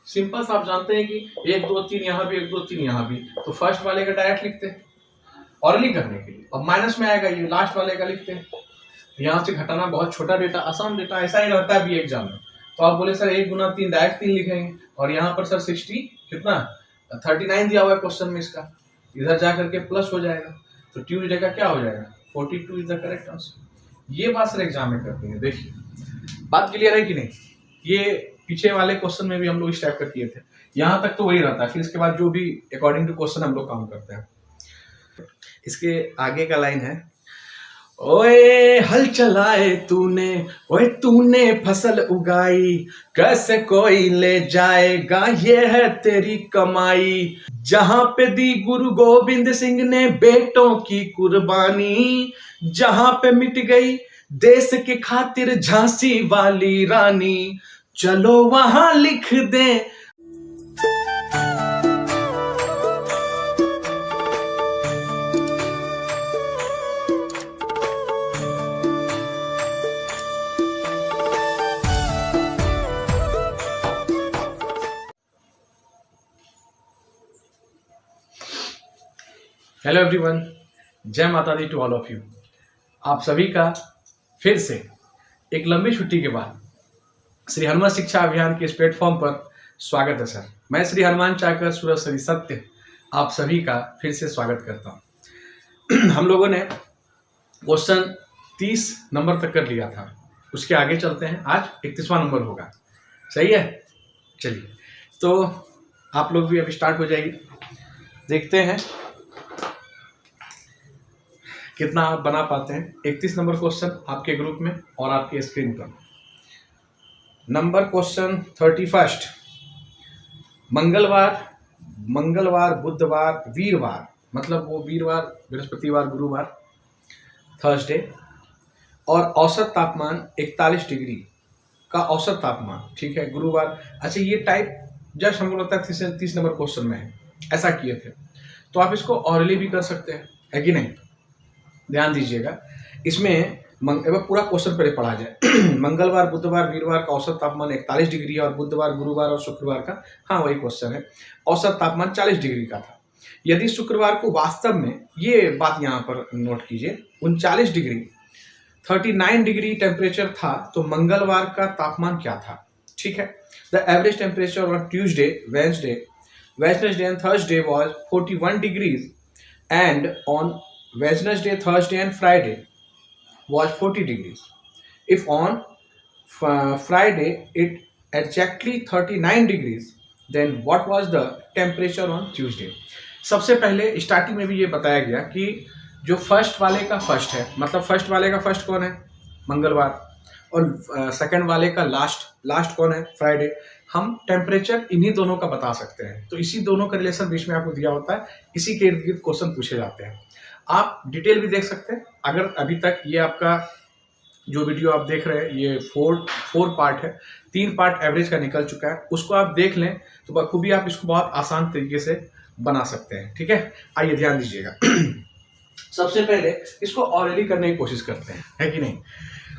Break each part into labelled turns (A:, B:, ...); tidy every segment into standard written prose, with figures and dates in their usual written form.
A: Simple सा आप जानते हैं कि 1 2 3 यहाँ भी, 1 2 3 यहाँ भी, तो फर्स्ट वाले का डायरेक्ट लिखते हैं ऑरली करने के लिए। अब माइनस में आएगा ये लास्ट वाले का लिखते हैं। यहाँ से घटाना बहुत छोटा डेटा, आसान डेटा, ऐसा ही रहता है भी एग्जाम में। तो आप बोले सर 1 गुना 3 डायरेक्ट 3 लिखेंगे, और यहाँ पर सर 60 कितना 39 दिया हुआ है क्वेश्चन में, इसका इधर जा करके प्लस हो जाएगा, तो ट्यूजडे का क्या हो जाएगा 42 इज द करेक्ट आंसर। ये बात सर एग्जाम में करते हैं। देखिए बात क्लियर है कि नहीं? ये पीछे वाले क्वेश्चन में भी हम लोग इस टाइप का किए थे, यहाँ तक तो वही रहता है, फिर इसके बाद जो भी अकॉर्डिंग टू क्वेश्चन हम लोग काम करते हैं। इसके आगे का लाइन है, ओए हल चलाए तूने, ओए तूने फसल उगाई, कैसे कोई ले जाएगा ये है तेरी कमाई। जहां पे दी गुरु गोविंद सिंह ने बेटों की कुर्बानी, जहां पे मिट गई देश के खातिर झांसी वाली रानी, चलो वहां लिख दे। हेलो एवरीवन, जय माता दी टू ऑल ऑफ यू। आप सभी का फिर से एक लंबी छुट्टी के बाद श्री हनुमान शिक्षा अभियान के इस प्लेटफॉर्म पर स्वागत है सर। मैं श्री हनुमान चाकर सूरज श्री सत्य आप सभी का फिर से स्वागत करता हूं। हम लोगों ने क्वेश्चन 30 नंबर तक कर लिया था, उसके आगे चलते हैं। आज 31वां नंबर होगा, सही है? चलिए, तो आप लोग भी अभी स्टार्ट हो जाएगी, देखते हैं कितना आप बना पाते हैं। 31 नंबर क्वेश्चन आपके ग्रुप में और आपके स्क्रीन पर। नंबर क्वेश्चन 31, मंगलवार बुधवार वीरवार, मतलब वो वीरवार बृहस्पतिवार गुरुवार थर्सडे, और औसत तापमान 41 डिग्री का औसत तापमान, ठीक है, गुरुवार। अच्छा, ये टाइप जस्ट हमको लगता है 30 नंबर क्वेश्चन में है, ऐसा किए थे। तो आप इसको ऑरली भी कर सकते हैं, है कि नहीं? ध्यान दीजिएगा, इसमें पूरा क्वेश्चन पहले पढ़ा जाए। मंगलवार बुधवार वीरवार का औसत तापमान 41 डिग्री है, और बुधवार गुरुवार और शुक्रवार का, हाँ वही क्वेश्चन है, औसत तापमान 40 डिग्री का था। यदि शुक्रवार को वास्तव में, ये बात यहाँ पर नोट कीजिए, 39 डिग्री 39 डिग्री टेम्परेचर था, तो मंगलवार का तापमान क्या था? ठीक है, the average temperature on Tuesday Wednesday and Thursday was 41 degrees, and on Wednesday, Thursday and Friday was 40 degrees. If on Friday it exactly 39 degrees, then what was the temperature on Tuesday? सबसे पहले starting में भी ये बताया गया कि जो first वाले का फर्स्ट है, मतलब फर्स्ट वाले का फर्स्ट कौन है? मंगलवार, और सेकंड वाले का लास्ट कौन है? फ्राइडे। हम टेम्परेचर इन्हीं दोनों का बता सकते हैं, तो इसी दोनों का रिलेशन बीच में आपको दिया होता है, इसी के इर्द गिर्द क्वेश्चन पूछे जाते हैं। आप डिटेल भी देख सकते हैं, अगर अभी तक ये आपका जो वीडियो आप देख रहे हैं ये 4 पार्ट है, 3 पार्ट एवरेज का निकल चुका है, उसको आप देख लें तो बखूबी आप इसको बहुत आसान तरीके से बना सकते हैं। ठीक है, आइए ध्यान दीजिएगा। सबसे पहले इसको ऑरली करने की कोशिश करते हैं, है कि नहीं?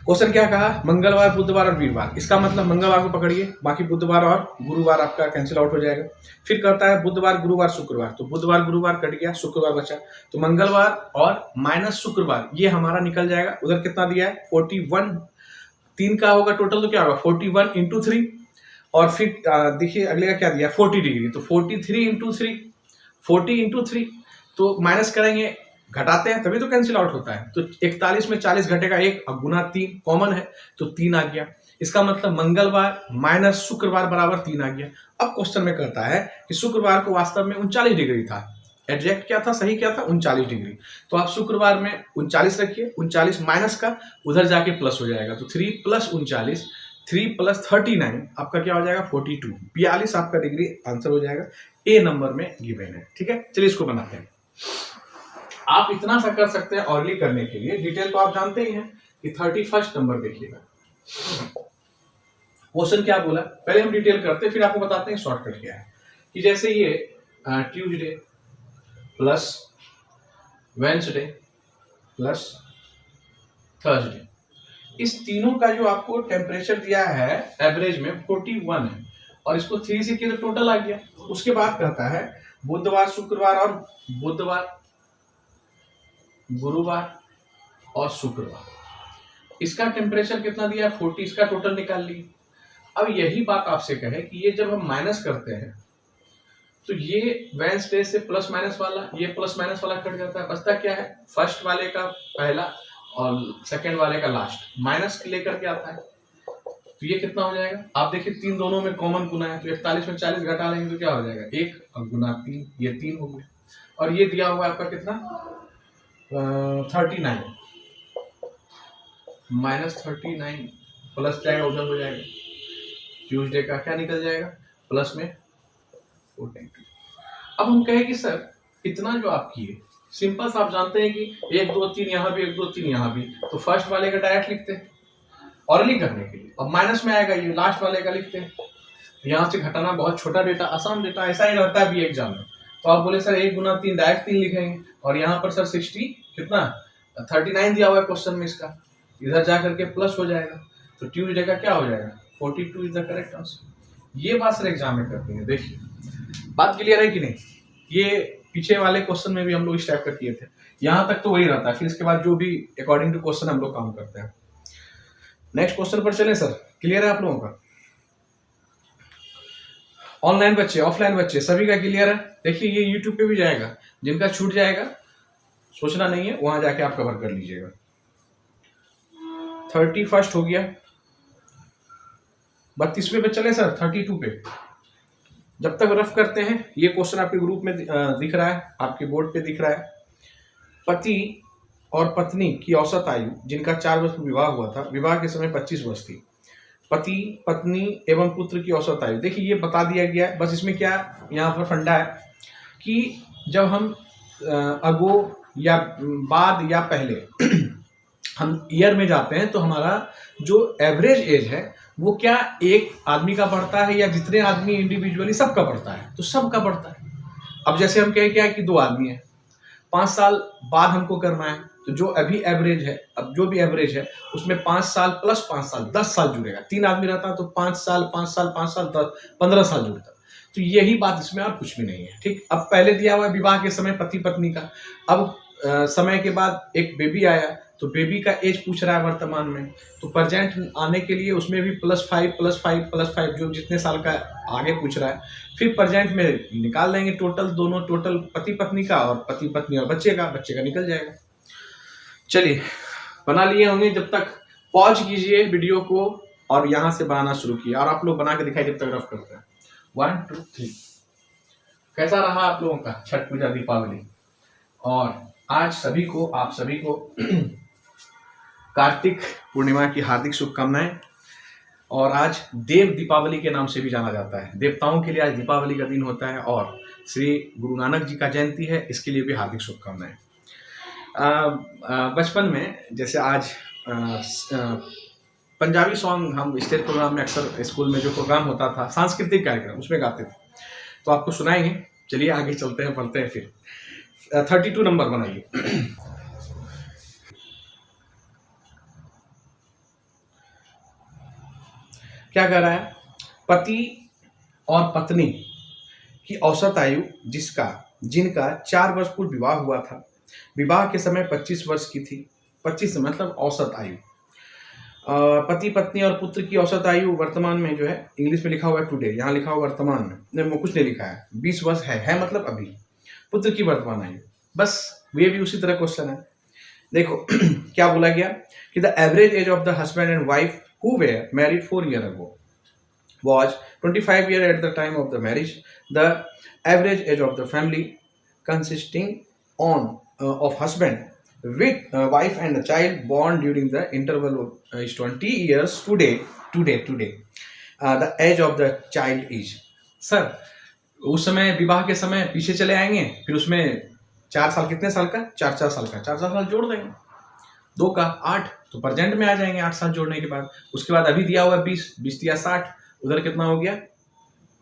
A: क्वेश्चन क्या कहा? मंगलवार बुधवार और वीरवार। इसका मतलब मंगलवार को पकड़िए, बाकी बुधवार और गुरुवार आपका कैंसिल आउट हो जाएगा। फिर करता है बुधवार गुरुवार शुक्रवार, तो बुधवार गुरुवार कट गया, शुक्रवार बचा, तो मंगलवार और माइनस शुक्रवार ये हमारा निकल जाएगा। उधर कितना दिया है? 41, 3 का होगा टोटल, तो क्या होगा 41 इंटू 3, और फिर देखिए अगले का क्या दिया? 40 डिग्री, तो 43 इंटू 3, 40 इंटू 3, तो माइनस करेंगे, घटाते हैं तभी तो कैंसिल आउट होता है। तो 41 में 40 घटेगा 1, अब गुना 3 कॉमन है तो 3 आ गया। इसका मतलब मंगलवार माइनस शुक्रवार बराबर 3 आ गया। अब क्वेश्चन में कहता है कि शुक्रवार को वास्तव में 39 डिग्री था, एग्जैक्ट क्या था, सही क्या था? 39 डिग्री। तो आप शुक्रवार में 39 रखिए, 39 माइनस का उधर जाके प्लस हो जाएगा, तो 3 प्लस 39, 3 प्लस 39 आपका क्या हो जाएगा? 42, 42 आपका डिग्री आंसर हो जाएगा। ए नंबर में गिवन है। ठीक है, चलिए इसको बनाते हैं। आप इतना सा कर सकते हैं ऑरली करने के लिए, डिटेल तो आप जानते ही हैं कि 31 नंबर देखिएगा। क्वेश्चन क्या बोला, पहले हम डिटेल करते हैं, फिर आपको बताते हैं शॉर्टकट क्या है। कि जैसे ये Tuesday plus Wednesday plus Thursday, इस तीनों का जो आपको टेम्परेचर दिया है एवरेज में 41 है, और इसको 3 से किया तो टोटल आ गया। उसके बाद कहता है बुधवार, शुक्रवार और बुधवार, गुरुवार और शुक्रवार, इसका टेम्परेचर कितना दिया 40, इसका टोटल निकाल लिए। अब यही बात आपसे कहे कि ये जब हम माइनस करते हैं तो ये वेडनेसडे से प्लस माइनस वाला, ये प्लस माइनस वाला कट जाता है, बचता क्या है फर्स्ट वाले का पहला और सेकंड वाले का लास्ट, माइनस लेकर के आता है। तो ये कितना हो जाएगा, आप देखिए 3 दोनों में कॉमन गुना है, तो 41 में 40 घटा लेंगे तो क्या हो जाएगा 1 और गुना 3, ये 3 हो गया। और ये दिया हुआ है आपका कितना 39 माइनस 39 प्लस जाएगा उधर हो जाएगा, ट्यूसडे का क्या निकल जाएगा प्लस में 42। अब हम कहें कि सर इतना जो आप किए सिंपल सा, आप जानते हैं कि 1 2 3 यहाँ भी 1 2 3 यहाँ भी, तो फर्स्ट वाले का डायरेक्ट लिखते हैं ऑरली करने के लिए, और माइनस में आएगा ये लास्ट वाले का लिखते हैं। यहाँ से घटाना बहुत छोटा डेटा, आसान डेटा, ऐसा ही रहता है भी एग्जाम में। तो आप बोले सर 1 गुना 3 डायरेक्ट 3 लिखेंगे, और यहाँ पर सर 60 कितना 39 दिया हुआ है क्वेश्चन में, इसका इधर जा करके प्लस हो जाएगा, तो ट्यूसडे का क्या हो जाएगा 42 इज द करेक्ट आंसर। ये बात सर एग्जाम में करते हैं। देखिए बात क्लियर है कि नहीं, ये पीछे वाले क्वेश्चन में भी हम लोग इस टाइप का किए थे, यहाँ तक तो वही रहता है, फिर इसके बाद जो भी अकॉर्डिंग टू क्वेश्चन हम लोग काम करते हैं। नेक्स्ट क्वेश्चन पर चलें सर, क्लियर है आप लोगों का? ऑनलाइन बच्चे, ऑफलाइन बच्चे, सभी का क्लियर है? देखिए ये यूट्यूब पे भी जाएगा, जिनका छूट जाएगा सोचना नहीं है, वहां जाके आप कवर कर लीजिएगा। 31 हो गया, 32वें पे चले सर, 32 पे। जब तक रफ करते हैं, ये क्वेश्चन आपके ग्रुप में दिख रहा है, आपके बोर्ड पे दिख रहा है। पति और पत्नी की औसत आयु जिनका 4 वर्ष में विवाह हुआ था, विवाह के समय 25 वर्ष थी। पति, पत्नी एवं पुत्र की औसत आयु, देखिए ये बता दिया गया है, बस इसमें क्या यहाँ पर फंडा है कि जब हम अगो या बाद या पहले हम ईयर में जाते हैं तो हमारा जो एवरेज एज है वो क्या एक आदमी का बढ़ता है या जितने आदमी इंडिविजुअली सबका बढ़ता है, तो सबका बढ़ता है। अब जैसे हम कहें क्या है कि 2 आदमी है, 5 साल बाद हमको करना है, तो जो अभी एवरेज है, अब जो भी एवरेज है उसमें 5 साल प्लस 5 साल 10 साल जुड़ेगा। 3 आदमी रहता तो 5 साल 5 साल 5 साल 10 15 साल जुड़ता। तो यही बात इसमें और कुछ भी नहीं है, ठीक। अब पहले दिया हुआ है विवाह के समय पति पत्नी का, अब समय के बाद एक बेबी आया तो बेबी का एज पूछ रहा है वर्तमान में, तो प्रेजेंट आने के लिए उसमें भी +5 जो जितने साल का आगे पूछ रहा है, फिर प्रेजेंट में निकाल लेंगे टोटल, दोनों टोटल पति पत्नी का और पति पत्नी और बच्चे का निकल जाएगा। चलिए बना लिए होंगे, जब तक पॉज कीजिए वीडियो को और यहाँ से बनाना शुरू किए, और आप लोग बना के दिखाइए जब तक रफ करते हैं। 1 2 3। कैसा रहा आप लोगों का छठ पूजा दीपावली? और आज आप सभी को कार्तिक पूर्णिमा की हार्दिक शुभकामनाएं। और आज देव दीपावली के नाम से भी जाना जाता है, देवताओं के लिए आज दीपावली का दिन होता है, और श्री गुरु नानक जी का जयंती है, इसके लिए भी हार्दिक शुभकामनाएं। बचपन में जैसे आज पंजाबी सॉन्ग हम स्टेज प्रोग्राम में अक्सर स्कूल में जो प्रोग्राम होता था सांस्कृतिक कार्यक्रम उसमें गाते थे, तो आपको सुनाएंगे। चलिए आगे चलते हैं, पढ़ते हैं फिर। 32 नंबर बनाइए। क्या कह रहा है, पति और पत्नी की औसत आयु जिनका 4 वर्ष पूर्व विवाह हुआ था, विवाह के समय 25 वर्ष की थी। 25 मतलब औसत आयु। पति पत्नी और पुत्र की औसत आयु वर्तमान में जो है इंग्लिश में लिखा हुआ है टुडे, यहाँ लिखा हुआ वर्तमान में, नहीं कुछ नहीं लिखा है, 20 वर्ष है मतलब अभी। पुत्र की वर्तमान आयु, बस ये भी उसी तरह क्वेश्चन है। देखो क्या बोला गया कि the average age of the husband and wife who were married 4 years ago was 25 years at the time of the marriage. The average age of the family consisting of husband with wife and a child born during the interval is 20 years today. The age of the child is, sir उस समय विवाह के समय पीछे चले आएंगे, फिर उसमें 4 साल, कितने साल का 4 साल का 4 साल जोड़ देंगे, 2 का 8, तो प्रेजेंट में आ जाएंगे 8 साल जोड़ने के बाद। उसके बाद अभी दिया हुआ 20 दिया 60, उधर कितना हो गया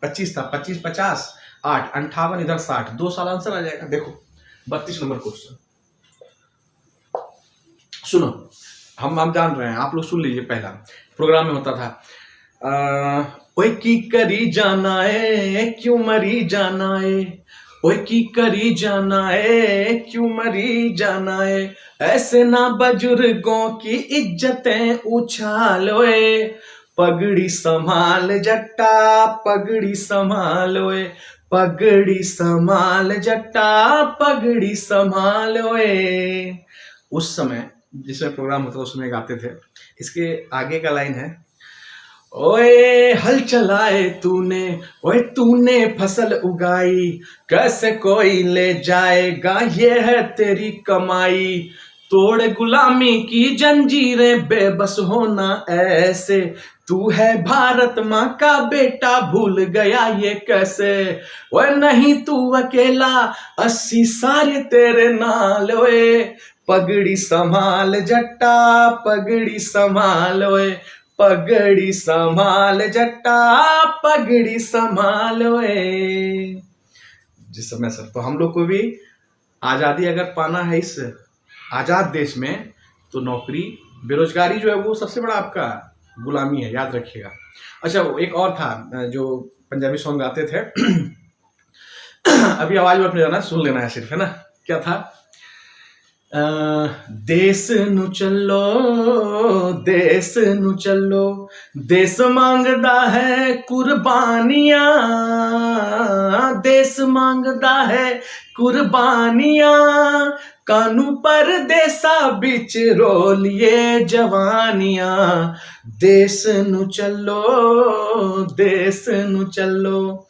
A: 25 था, 25 50 8 58, इधर 60, 2 साल आंसर आ जाएगा। देखो 32 नंबर क्वेश्चन सुनो, हम जान रहे हैं, आप लोग सुन लीजिए। पहला प्रोग्राम में होता था ओए की करी जाना है क्यों मरी जाना है, ओए की करी जाना है क्यों मरी जाना है, ऐसे ना बुजुर्गों की इज्जतें उछालोए, पगड़ी संभाल जट्टा पगड़ी संभालोए, पगड़ी संभाल जट्टा पगड़ी संभालोए। उस समय जिसमें प्रोग्राम होता उस समय गाते थे। इसके आगे का लाइन है, ओए हल चलाए तूने, ओए तूने फसल उगाई, कैसे कोई ले जाएगा ये है तेरी कमाई, तोड़ गुलामी की जंजीरें बेबस होना ऐसे, तू है भारत माँ का बेटा भूल गया ये कैसे, ओए नहीं तू अकेला 80 सारे तेरे नाल, ओए पगड़ी संभाल जट्टा पगड़ी संभाल, ओए पगड़ी संभाल जट्टा पगड़ी संभाल ओए। जिस समय सर तो हम लोग को भी आज़ादी अगर पाना है इस आज़ाद देश में, तो नौकरी बेरोजगारी जो है वो सबसे बड़ा आपका गुलामी है, याद रखिएगा। अच्छा एक और था जो पंजाबी सॉन्ग गाते थे अभी आवाज में अपने जाना सुन लेना है सिर्फ, है ना। क्या था, देश नू चलो देश नू चलो, देश मांगदा है कुर्बानियां, देश मांगदा है कुर्बानियां, कानू पर देसा बिच रोलिए जवानियां, देश नू चलो देश नू चलो,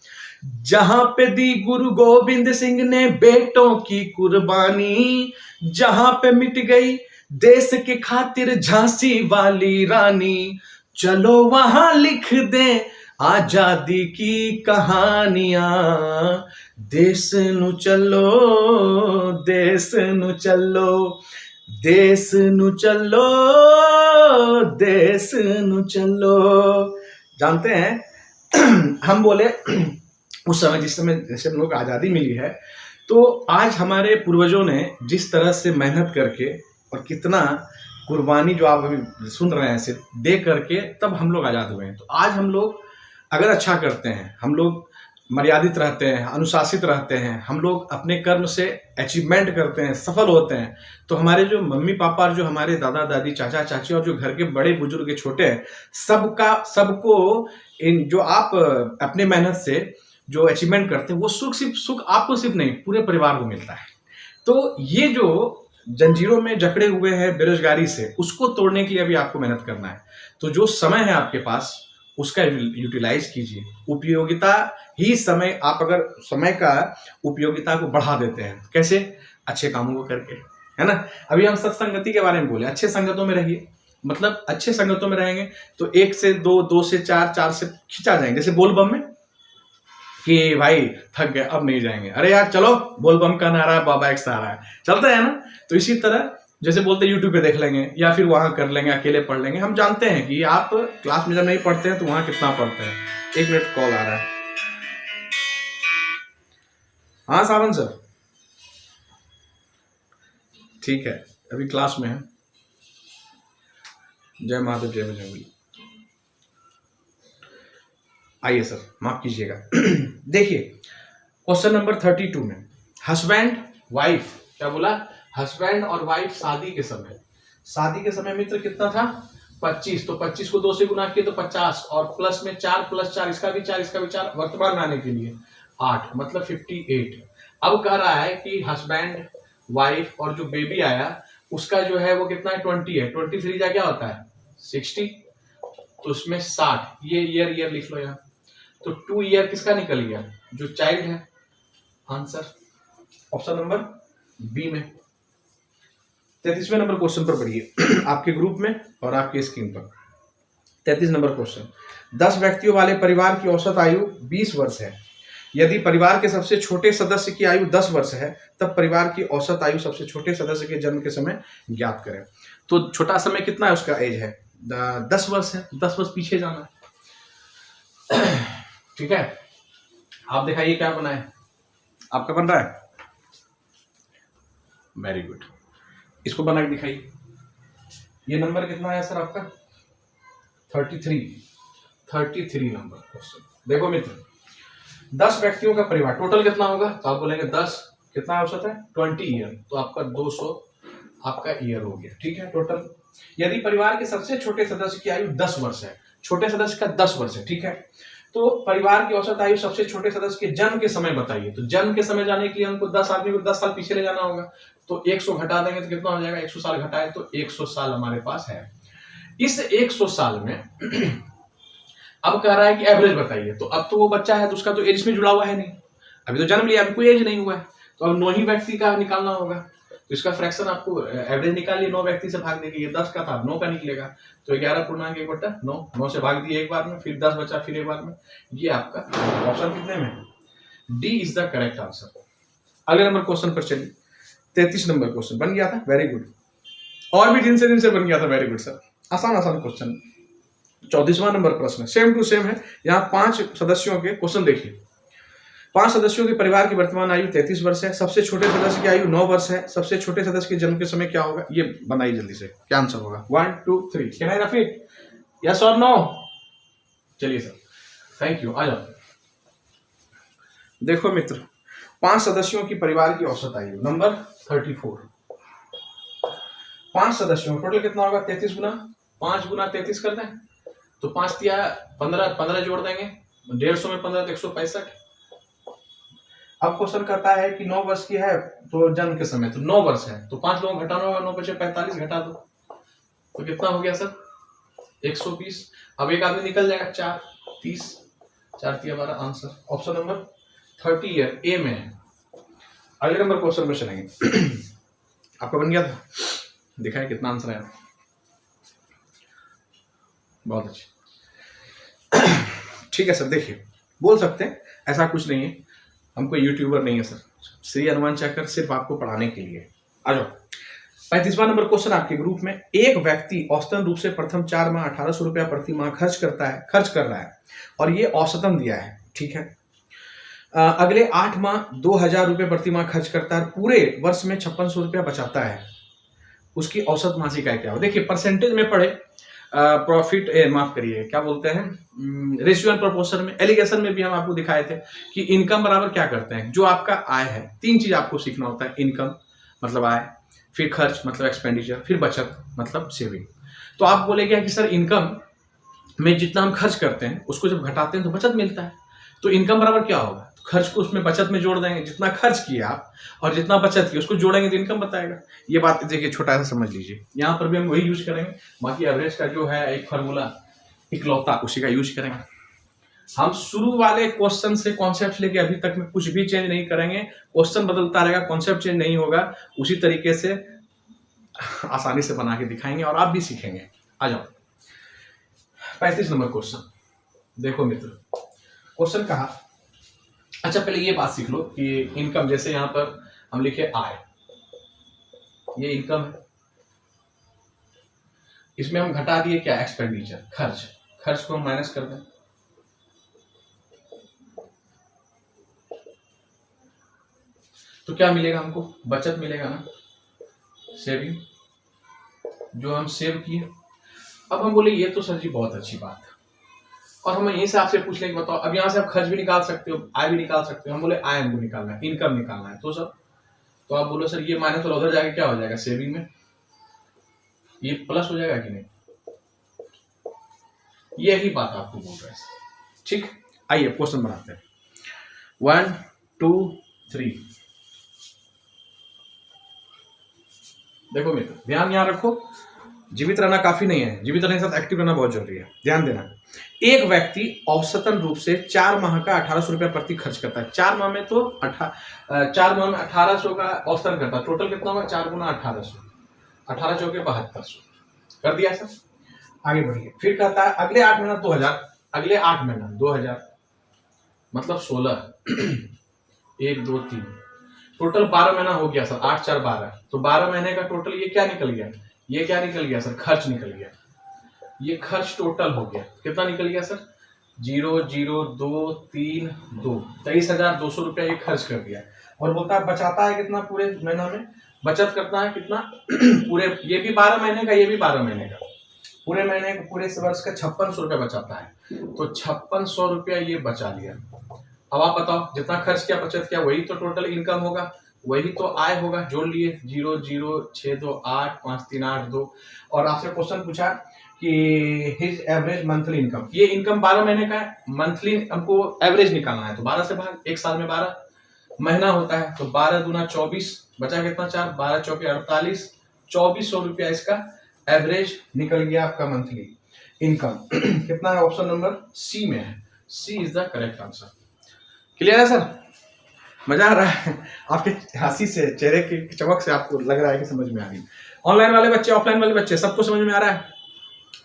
A: जहां पे दी गुरु गोविंद सिंह ने बेटों की कुर्बानी, जहां पे मिट गई देश के खातिर झांसी वाली रानी, चलो वहां लिख दे आजादी की कहानियां, देश नू चलो देश नू चलो, देश नू चलो देश नू चलो। जानते हैं हम बोले उस समय जिस समय जैसे हम लोग आज़ादी मिली है, तो आज हमारे पूर्वजों ने जिस तरह से मेहनत करके और कितना कुर्बानी जो आप अभी सुन रहे हैं सिर्फ दे करके तब हम लोग आज़ाद हुए हैं। तो आज हम लोग अगर अच्छा करते हैं, हम लोग मर्यादित रहते हैं, अनुशासित रहते हैं, हम लोग अपने कर्म से अचीवमेंट करते हैं, सफल होते हैं, तो हमारे जो मम्मी पापा और जो हमारे दादा दादी चाचा चाची और जो घर के बड़े बुजुर्ग छोटे हैं, सबको इन जो आप अपने मेहनत से जो अचीवमेंट करते हैं वो सुख आपको सिर्फ नहीं पूरे परिवार को मिलता है। तो ये जो जंजीरों में जकड़े हुए हैं बेरोजगारी से, उसको तोड़ने के लिए अभी आपको मेहनत करना है। तो जो समय है आपके पास उसका यूटिलाइज कीजिए। उपयोगिता ही समय, आप अगर समय का उपयोगिता को बढ़ा देते हैं कैसे, अच्छे कामों को करके, है ना। अभी हम सत्संगति के बारे में बोले, अच्छे संगतों में रहिए, मतलब अच्छे संगतों में रहेंगे तो 1 से 2, 2 से 4, 4 से खिंचा जाएंगे। जैसे बोलबम में कि भाई थक गए अब नहीं जाएंगे, अरे यार चलो बोलबम का नारा है, बाबा एक सहारा है, चलता है ना। तो इसी तरह जैसे बोलते हैं यूट्यूब पे देख लेंगे या फिर वहां कर लेंगे, अकेले पढ़ लेंगे। हम जानते हैं कि आप क्लास में जब नहीं पढ़ते हैं तो वहां कितना पढ़ते हैं। 1 मिनट कॉल आ रहा है। हाँ सावन सर, ठीक है, अभी क्लास में है। जय महादेव जय बजरंगबली। आइए सर माफ कीजिएगा। देखिए क्वेश्चन नंबर 32 में हस्बैंड वाइफ, क्या बोला, हस्बैंड और वाइफ शादी के समय मित्र कितना था 25, तो 25 को 2 से गुना किए तो 50, और प्लस में 4 प्लस 4 इसका भी 4 इसका भी 4, वर्तमान में आने के लिए 8 मतलब 58। अब कह रहा है कि हस्बैंड वाइफ और जो बेबी आया उसका जो है वो कितना है 20 है, 23 जा क्या होता है 60, तो उसमें 60, ये ईयर लिख लो यहाँ। तो 2 ईयर किसका निकल गया, जो चाइल्ड है। आंसर ऑप्शन नंबर बी में। 33वें नंबर क्वेश्चन पर पढ़िए आपके ग्रुप में और आपके स्क्रीन पर। 33 नंबर क्वेश्चन, 10 व्यक्तियों वाले परिवार की औसत आयु 20 वर्ष है। यदि परिवार के सबसे छोटे सदस्य की आयु 10 वर्ष है, तब परिवार की औसत आयु सबसे छोटे सदस्य के जन्म के समय ज्ञात करें। तो छोटा समय कितना है, उसका एज है 10 वर्ष है, 10 वर्ष पीछे जाना है। ठीक है, आप दिखाइए क्या बना है, आपका बन रहा है, वेरी गुड, इसको बना के दिखाइए। ये नंबर कितना है सर आपका 33, 33 नंबर क्वेश्चन। देखो मित्र, 10 व्यक्तियों का परिवार, टोटल कितना होगा? तो आप बोलेंगे 10 कितना औसत है 20 ईयर, तो आपका 200 आपका ईयर हो गया। ठीक है, टोटल। यदि परिवार के सबसे छोटे सदस्य की आयु 10 वर्ष है, छोटे सदस्य का 10 वर्ष है, ठीक है, तो परिवार की औसत आयु सबसे छोटे सदस्य के जन्म के समय बताइए। तो जन्म के समय जाने के लिए हमको 10 आदमी को 10 साल पीछे ले जाना होगा, तो 100 घटा देंगे तो कितना हो जाएगा? 100 साल घटाए तो 100 साल हमारे पास है। इस 100 साल में अब कह रहा है कि एवरेज बताइए। तो अब तो वो बच्चा है तो उसका तो एज में जुड़ा हुआ है नहीं, अभी तो जन्म लिया, अभी कोई एज नहीं हुआ है, तो अब 9 ही व्यक्ति का निकालना होगा। तो इसका फ्रैक्शन आपको एवरेज निकालिए, 9 व्यक्ति से भाग देंगे, ये 10 का था 9 का निकलेगा, तो 11.1/9, 9 से भाग दिए एक बार में, फिर 10 बचा फिर एक बार में। ये आपका ऑप्शन कितने में है? D is the correct answer. अगले नंबर क्वेश्चन पर चलिए। 33 नंबर क्वेश्चन बन गया था, वेरी गुड। और भी दिन से बन गया था, वेरी गुड सर। आसान क्वेश्चन। 34वां नंबर प्रश्न सेम टू सेम है। यहाँ 5 सदस्यों के क्वेश्चन देखिए। 5 सदस्यों के परिवार की वर्तमान आयु 33 वर्ष है, सबसे छोटे सदस्य की आयु 9 वर्ष है, सबसे छोटे सदस्य के जन्म के समय क्या होगा? ये बनाइए जल्दी से, क्या आंसर होगा? 1 2 3, कैन आई रिपीट? यस और नो? चलिए सर, थैंक यू। आ जाओ। देखो मित्र, 5 सदस्यों की परिवार की औसत आयु नंबर 34। 5 सदस्यों टोटल कितना होगा? 33 गुना 5 गुना 33 कर दें तो 5 तिया 15, 15 जोड़ देंगे, 150 में 15 तो 165। अब क्वेश्चन कहता है कि 9 वर्ष की है तो जन्म के समय, तो 9 वर्ष है तो 5 लोगों घटाना होगा, 9 बचे 45 घटा दो तो कितना हो गया सर? 120। अब एक आदमी निकल जाएगा, 4 30, 4 तिया 12, आंसर ऑप्शन नंबर 30 ईयर ए में है। अगले नंबर क्वेश्चन में चलेंगे। आपका बन गया था, दिखाए कितना आंसर है? बहुत अच्छे। ठीक है सर, देखिए बोल सकते हैं ऐसा कुछ नहीं है, हमको यूट्यूबर नहीं है सर, श्री हनुमान चक्र सिर्फ आपको पढ़ाने के लिए। आ जाओ। 35वां नंबर क्वेश्चन आपके ग्रुप में। एक व्यक्ति औसतन रूप से प्रथम 4 माह 1800 रुपया प्रति माह खर्च कर रहा है और ये औसतन दिया है, ठीक है। अगले 8 माह 2000 रुपये प्रति माह खर्च करता है, पूरे वर्ष में 5600 रुपया बचाता है, उसकी औसत मासिक आय क्या हो? देखिए परसेंटेज में पढ़े, प्रॉफिट माफ करिए क्या बोलते हैं, रेशियो एंड प्रोपोर्शन में, एलिगेशन में भी हम आपको दिखाए थे कि इनकम बराबर क्या करते हैं, जो आपका आय है। 3 चीज आपको सीखना होता है, इनकम मतलब आय, फिर खर्च मतलब एक्सपेंडिचर, फिर बचत मतलब सेविंग। तो आप बोलेंगे कि सर इनकम में जितना हम खर्च करते हैं उसको जब घटाते हैं तो बचत मिलता है, तो इनकम बराबर क्या होगा? खर्च को उसमें बचत में जोड़ देंगे, जितना खर्च किया आप और जितना बचत की उसको जोड़ेंगे तो इनकम बताएगा। ये बात देखिए छोटा सा समझ लीजिए, यहाँ पर भी हम वही यूज करेंगे, बाकी एवरेज का जो है एक फार्मूला इकलौता उसी का यूज करेंगे। हम शुरू वाले क्वेश्चन से कॉन्सेप्ट लेके अभी तक में कुछ भी चेंज नहीं करेंगे, क्वेश्चन बदलता रहेगा, कॉन्सेप्ट चेंज नहीं होगा, उसी तरीके से आसानी से बना के दिखाएंगे और आप भी सीखेंगे। आ जाओ। 35 नंबर क्वेश्चन देखो मित्र, क्वेश्चन कहा, अच्छा पहले ये बात सीख लो कि इनकम, जैसे यहां पर हम लिखे आय, ये इनकम है, इसमें हम घटा दिए क्या? एक्सपेंडिचर, खर्च को हम माइनस कर दें तो क्या मिलेगा हमको? बचत मिलेगा ना, सेविंग, जो हम सेव किए। अब हम बोले ये तो सर जी बहुत अच्छी बात है, और हम यहीं से आपसे पूछ लें कि बताओ, अब यहाँ से आप खर्च भी निकाल सकते हो, आय भी निकाल सकते हो। हम बोले आय हमको निकालना है, इनकम निकालना है, तो सर तो आप बोलो सर ये माइनस वाला उधर जाके क्या हो जाएगा? सेविंग में ये प्लस हो जाएगा कि नहीं? यही बात आपको बोल रहे हैं, ठीक। आइए क्वेश्चन बनाते हैं। 1 2 3। देखो मित्र, ध्यान यहाँ रखो, जीवित रहना काफी नहीं है, जीवित रहने के साथ एक्टिव रहना बहुत जरूरी है, ध्यान देना। एक व्यक्ति औसतन रूप से 4 माह का 1800 रुपया प्रति खर्च करता है। 4 माह में तो 4 माह में 1800 का औसतन करता है, टोटल कितना होगा? 4 गुना 1800, 18 चौके 7200 कर दिया सर। आगे बढ़िए, फिर कहता है अगले 8 महीना 2000, अगले 8 महीना 2000 मतलब 16, 1 2 3, टोटल 12 महीना हो गया सर, 8 4 12, तो 12 महीने का टोटल ये क्या निकल गया? ये क्या निकल गया सर? खर्च निकल गया। ये खर्च टोटल हो गया, कितना निकल गया सर? 0 0 2 3 2, 23,200 रुपया ये खर्च कर दिया। और बोलता है बचाता है कितना? पूरे महीना में बचत करता है कितना? पूरे, ये भी 12 महीने का, ये भी 12 महीने का, पूरे महीने पूरे वर्ष का 5600 रुपया बचाता है। तो 5600 रुपया ये बचा लिया। अब आप बताओ जितना खर्च किया बचत किया वही तो टोटल इनकम होगा, वही तो आय होगा। जोड़ लिए 0 0 6 2 8 5 3 8 2। और आपसे क्वेश्चन पूछा कि हिज एवरेज मंथली इनकम, ये इनकम 12 महीने का है, मंथली हमको एवरेज निकालना है तो 12 से भाग, एक साल में 12 महीना होता है तो 12 दूना 24, बचा कितना 4, 12 चौके 48, 2400 रुपया इसका एवरेज निकल गया आपका मंथली इनकम। कितना है? ऑप्शन नंबर सी में है, C is the correct answer. Clear है सर? मजा आ रहा है? आपके हंसी से, चेहरे की चमक से आपको लग रहा है कि समझ में आ रही। ऑनलाइन वाले बच्चे, ऑफलाइन वाले बच्चे, सबको समझ में आ रहा है?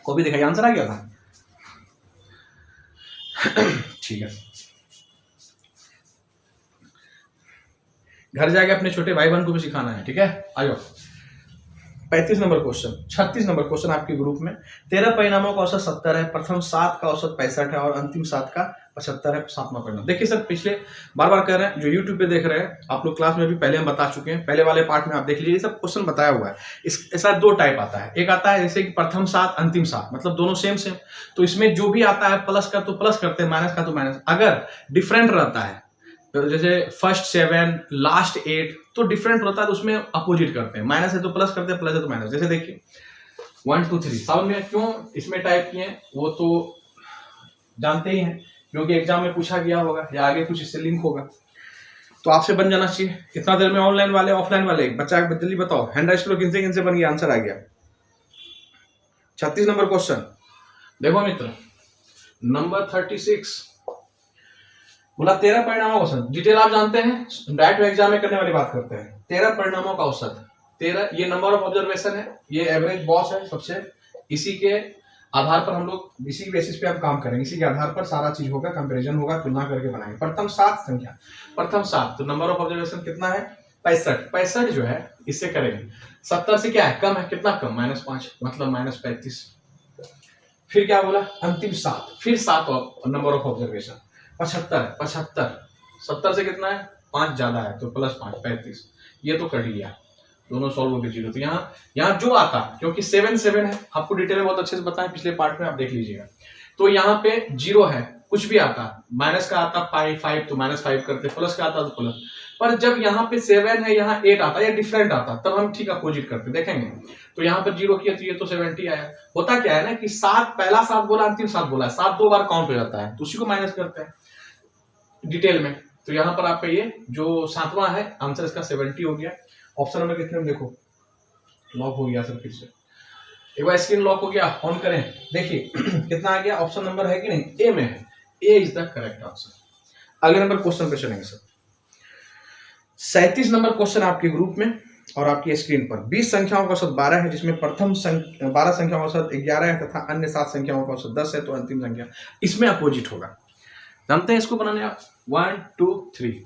A: कॉपी दिखाई, आंसर आ गया था? ठीक है, घर जाके अपने छोटे भाई बहन को भी सिखाना है, ठीक है? आ जाओ। 35 नंबर क्वेश्चन, 36 नंबर क्वेश्चन आपके ग्रुप में। 13 परिणामों का औसत 70 है, प्रथम 7 का औसत 65 है और अंतिम 7 का 75 है। 7वां परिणाम देखिए सर, पिछले बार बार कह रहे हैं, जो यूट्यूब पे देख रहे हैं आप लोग, क्लास में भी पहले हम बता चुके हैं, पहले वाले पार्ट में आप देख लीजिए, सब क्वेश्चन बताया हुआ है। ऐसा 2 टाइप आता है, एक आता है जैसे कि प्रथम 7 अंतिम 7, मतलब दोनों सेम सेम, तो इसमें जो भी आता है प्लस का तो प्लस करते हैं, माइनस का तो माइनस। अगर डिफरेंट रहता है जैसे फर्स्ट 7 लास्ट 8 तो डिफरेंट होता है, तो उसमें अपोजिट करते हैं, माइनस है तो प्लस करते हैं, प्लस है तो माइनस। जैसे देखिए 1 2 3 समझ में क्यों इसमें टाइप किए वो तो जानते ही हैं, क्योंकि एग्जाम में पूछा गया होगा या आगे कुछ इससे लिंक होगा, तो आपसे बन जाना चाहिए। इतना देर में ऑनलाइन वाले ऑफलाइन वाले बच्चा जल्दी बताओ, हैंड राइज करो, किनसे किनसे बन गया, आंसर आ गया। 36 नंबर क्वेश्चन देखो मित्र, नंबर 36 बोला 13 परिणामों का औसत। डिटेल आप जानते हैं, डायरेक्ट एग्जाम में करने वाली बात करते हैं। 13 परिणामों का औसत, 13 ये नंबर ऑफ ऑब्जर्वेशन है, ये एवरेज बॉस है सबसे, इसी के आधार पर हम लोग, इसी बेसिस पे हम काम करेंगे, इसी के आधार पर सारा चीज होगा, कंपैरिजन होगा, तुलना करके बनाएंगे। प्रथम 7 संख्या, प्रथम 7 तो नंबर ऑफ ऑब्जर्वेशन कितना है? 65। 65 जो है इससे करेंगे, 70 से क्या है कम है, कितना कम? -5 मतलब -35। फिर क्या बोला? अंतिम 7, फिर 7 नंबर ऑफ ऑब्जर्वेशन 75 70 से कितना है? 5 ज्यादा है तो +5 35, ये तो कर लिया, दोनों सॉल्व हो गए 0। तो यहाँ जो आता, क्योंकि 7 7 है, आपको डिटेल में बहुत अच्छे से बताएं, पिछले पार्ट में आप देख लीजिएगा। तो यहाँ पे 0 है, कुछ भी आता, माइनस का आता 5 तो -5 करते, प्लस का आता तो प्लस। पर जब यहाँ पे 7 है, यहाँ 8 आता या डिफरेंट आता, तब हम ठीक अपोजिट करते, देखेंगे। तो यहाँ पर 0 किया तो ये तो 70 आया। होता क्या है ना कि 7 पहला 7 बोला, अंतिम 7 बोला, 7 2 बार काउंट हो जाता है, तो उसी को माइनस करते हैं डिटेल में। तो यहाँ पर आपका ये जो 7वां है आंसर इसका 70 हो गया। ऑप्शन नंबर कितने में देखो, लॉक हो गया सर, फिर से एक बार स्क्रीन लॉक हो गया, ऑन करें, देखिए कितना आ गया, ऑप्शन नंबर है कि नहीं, ए में है, ए इज द करेक्ट आंसर। अगले नंबर क्वेश्चन पे चलेंगे सर। 37 नंबर क्वेश्चन आपके ग्रुप में और आपकी स्क्रीन पर। 20 संख्याओं का औसत 12 है, जिसमें प्रथम 12 संख्याओं का औसत 11 है तथा अन्य 7 संख्याओं का औसत 10 है, तो अंतिम संख्या इसमें अपोजिट होगा। जानते हैं इसको बनाने आप? 1 2 3